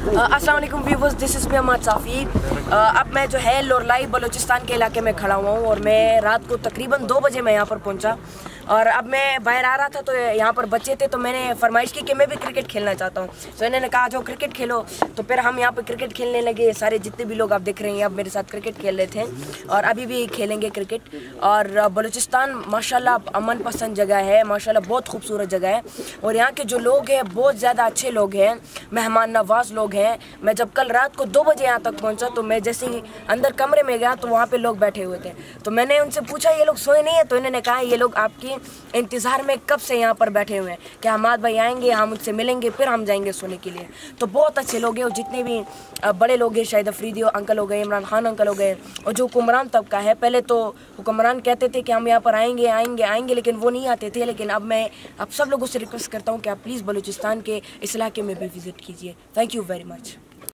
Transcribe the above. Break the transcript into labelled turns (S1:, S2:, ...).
S1: अस्सलाम वालेकुम viewers, this is me Ahmad Safi. अब मैं जो है लोरलाई बलूचिस्तान के इलाके में खड़ा हुआ हूँ और मैं रात को तकरीबन 2 बजे मैं यहाँ पर पहुँचा और अब मैं बाहर आ रहा था तो यहाँ पर बच्चे थे तो मैंने फरमाइश की कि मैं भी क्रिकेट खेलना चाहता हूँ। तो इन्होंने कहा जो क्रिकेट खेलो, तो फिर हम यहाँ पर क्रिकेट खेलने लगे। सारे जितने भी लोग आप देख रहे हैं अब मेरे साथ क्रिकेट खेल रहे थे और अभी भी खेलेंगे क्रिकेट। और बलूचिस्तान माशाल्लाह अमन पसंद जगह है, माशाल्लाह बहुत खूबसूरत जगह है और यहाँ के जो लोग हैं बहुत ज़्यादा अच्छे लोग हैं, मेहमान नवाज लोग हैं। मैं जब कल रात को 2 बजे यहाँ तक पहुँचा तो मैं जैसे ही अंदर कमरे में गया तो वहाँ पे लोग बैठे हुए थे। तो मैंने उनसे पूछा ये लोग सोए नहीं है? तो इन्होंने कहा ये लोग आपकी इंतज़ार में कब से यहाँ पर बैठे हुए हैं कि हमाद भाई आएंगे, हम उनसे मिलेंगे, फिर हम जाएंगे सोने के लिए। तो बहुत अच्छे लोग हैं और जितने भी बड़े लोग हैं, शाहिद अफरीदी अंकल हो गए, इमरान खान अंकल हो गए और जो हुक्मरान तबका है, पहले तो हुक्मरान कहते थे कि हम यहाँ पर आएंगे आएंगे आएंगे लेकिन वो नहीं आते थे। लेकिन अब मैं सब लोगों से रिक्वेस्ट करता हूँ कि आप प्लीज़ बलूचिस्तान के इस इलाके में भी विज़िट कीजिए। Thank you very much.